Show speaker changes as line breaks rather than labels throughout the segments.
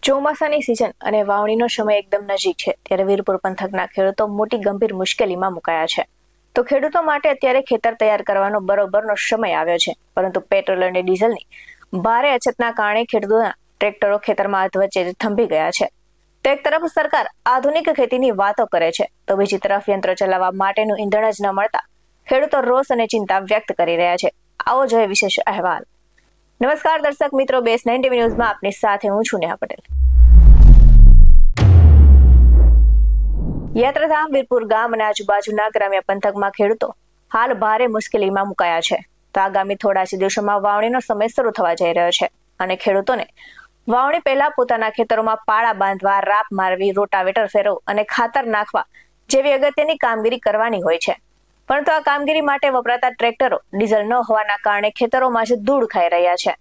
ચોમાસાની સિઝન અને વાવણીનો સમય એકદમ નજીક છે ત્યારે વીરપુર પંથકના ખેડૂતો મોટી ગંભીર મુશ્કેલીમાં મુકાયા છે। તો ખેડૂતો માટે અત્યારે ખેતર તૈયાર કરવાનો બરોબરનો સમય આવ્યો છે, પરંતુ પેટ્રોલ અને ડીઝલની ભારે અછતના કારણે ખેડૂતોના ટ્રેક્ટરો ખેતરમાં અધવચ્ચે થંભી ગયા છે। તો એક તરફ સરકાર આધુનિક ખેતીની વાતો કરે છે, તો બીજી તરફ યંત્ર ચલાવવા માટેનું ઈંધણ જ ન મળતા ખેડૂતો રોષ અને ચિંતા વ્યક્ત કરી રહ્યા છે। આવો જોઈએ વિશેષ અહેવાલ। નમસ્કાર દર્શક મિત્રો, બેસ 9 ટીવી ન્યૂઝમાં આપની સાથે હું છું નેહા પટેલ। યાત્રાધામ વીરપુર ગામ અને આજુબાજુના ગ્રામ્ય પંથકમાં ખેડૂતો હાલ ભારે મુશ્કેલીમાં મુકાયા છે। તો આગામી થોડા જ દિવસોમાં વાવણીનો સમય શરૂ થવા જઈ રહ્યો છે અને ખેડૂતોને વાવણી પહેલા પોતાના ખેતરોમાં પાળા બાંધવા, રાપ મારવી, રોટાવેટર ફેરવવું અને ખાતર નાખવા જેવી અગત્યની કામગીરી કરવાની હોય છે, પરંતુ આ કામગીરી માટે વપરાતા ટ્રેક્ટરો ડીઝલ ન હોવાના કારણે ખેતરોમાં જ ધૂળ ખાઈ રહ્યા છે।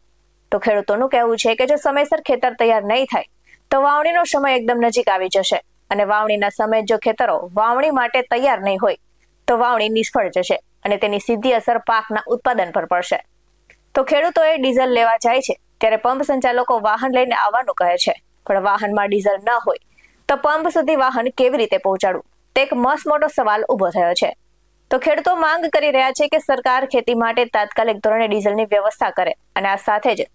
તો ખેડૂતોનું કહેવું છે કે જો સમયસર ખેતર તૈયાર નહીં થાય તો વાવણીનો સમય એકદમ નજીક આવી જશે અને વાવણીના સમયે જો ખેતરો વાવણી માટે તૈયાર નહીં હોય તો વાવણી નિષ્ફળ જશે અને તેની સીધી અસર પાકના ઉત્પાદન પર પડશે। તો ખેડૂતોએ ડીઝલ લેવા જાય છે ત્યારે પંપ સંચાલકો વાહન લઈને આવવાનું કહે છે, પણ વાહનમાં ડીઝલ ન હોય તો પંપ સુધી વાહન કેવી રીતે પહોંચાડવું તે એક મસ્ત મોટો સવાલ ઊભો થયો છે। તો ખેડૂતો માંગ કરી રહ્યા છે કે સરકાર ખેતી માટે તાત્કાલિક ધોરણે ડીઝલની વ્યવસ્થા કરે અને આ સાથે જ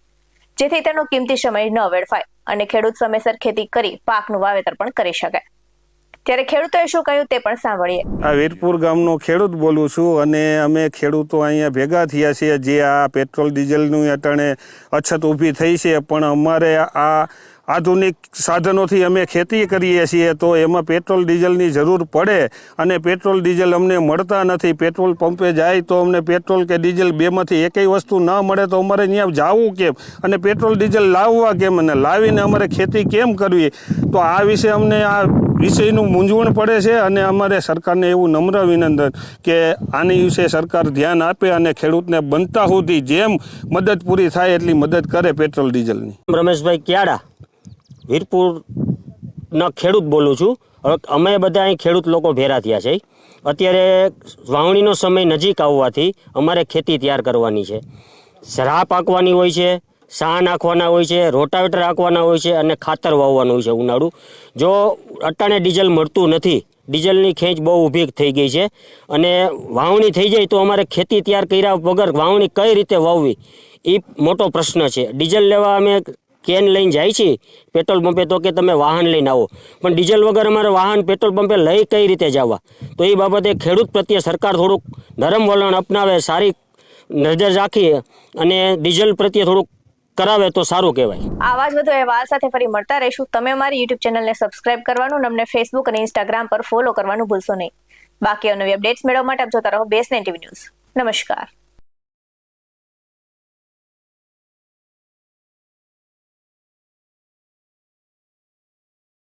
જેથી તેનો કિંમતી સમય ન વેડફાય અને ખેડૂત સમયસર ખેતી કરી પાકનું વાવેતર પણ કરી શકે। ત્યારે ખેડૂતોએ શું કહ્યું તે પણ સાંભળીએ।
આ વીરપુર ગામનો ખેડૂત બોલું છું અને અમે ખેડૂતો અહીંયા ભેગા થયા છીએ જે આ પેટ્રોલ ડીઝલનું અટાણે અછત ઊભી થઈ છે, પણ અમારે આ આધુનિક સાધનોથી અમે ખેતી કરીએ છીએ તો એમાં પેટ્રોલ ડીઝલની જરૂર પડે અને પેટ્રોલ ડીઝલ અમને મળતા નથી। પેટ્રોલ પંપે જાય તો અમને પેટ્રોલ કે ડીઝલ બેમાંથી એકેય વસ્તુ ન મળે તો અમારે ત્યાં જવું કેમ અને પેટ્રોલ ડીઝલ લાવવા કેમ અને લાવીને અમારે ખેતી કેમ કરવી? તો આ વિશે અમને આ વિષયનું મૂંઝવણ પડે છે અને અમારે સરકારને એવું નમ્ર વિનંતી કે આની વિશે સરકાર ધ્યાન આપે અને ખેડૂતને બનતા સુધી જેમ મદદ પૂરી થાય એટલી મદદ કરે પેટ્રોલ ડીઝલની।
રમેશભાઈ ક્યાડા વીરપુરના ખેડૂત બોલું છું। હવે અમે બધા અહીં ખેડૂત લોકો ભેરા થયા છે। અત્યારે વાવણીનો સમય નજીક આવવાથી અમારે ખેતી તૈયાર કરવાની છે, રા પાકવાની હોય છે, સા નાખવાના હોય છે, રોટાવેટર નાખવાના હોય છે અને ખાતર વાવવાનું હોય છે ઉનાળું। જો અટાણે ડીઝલ મળતું નથી, ડીઝલની ખેંચ બહુ ઊભી થઈ ગઈ છે અને વાવણી થઈ જાય તો અમારે ખેતી તૈયાર કર્યા વગર વાવણી કઈ રીતે વાવવી એ મોટો પ્રશ્ન છે। ડીઝલ લેવા અમે કેન લઈને જાય છે પેટ્રોલ પંપે તો કે તમે વાહન લઈને આવો, પણ ડીઝલ વગર અમારે વાહન પેટ્રોલ પંપે લઈ કઈ રીતે જવા? તો એ બાબતે ખેડૂત પ્રત્યે સરકાર થોડુંક નરમ વલણ અપનાવે, સારી નજર રાખી અને ડીઝલ પ્રત્યે થોડુંક કરાવે તો સારું કહેવાય।
આવા જ વધુ અહેવાલ સાથે ફરી મળતા રહીશું। તમે અમારી યુટ્યુબ ચેનલને સબસ્ક્રાઇબ કરવાનું, અમને ફેસબુક અને ઇન્સ્ટાગ્રામ પર ફોલો કરવાનું ભૂલશો નહીં। બાકી નવી અપડેટ્સ મેળવવા માટે આપ જોતા રહો બેસ 9 ટીવી ન્યૂઝ। નમસ્કાર।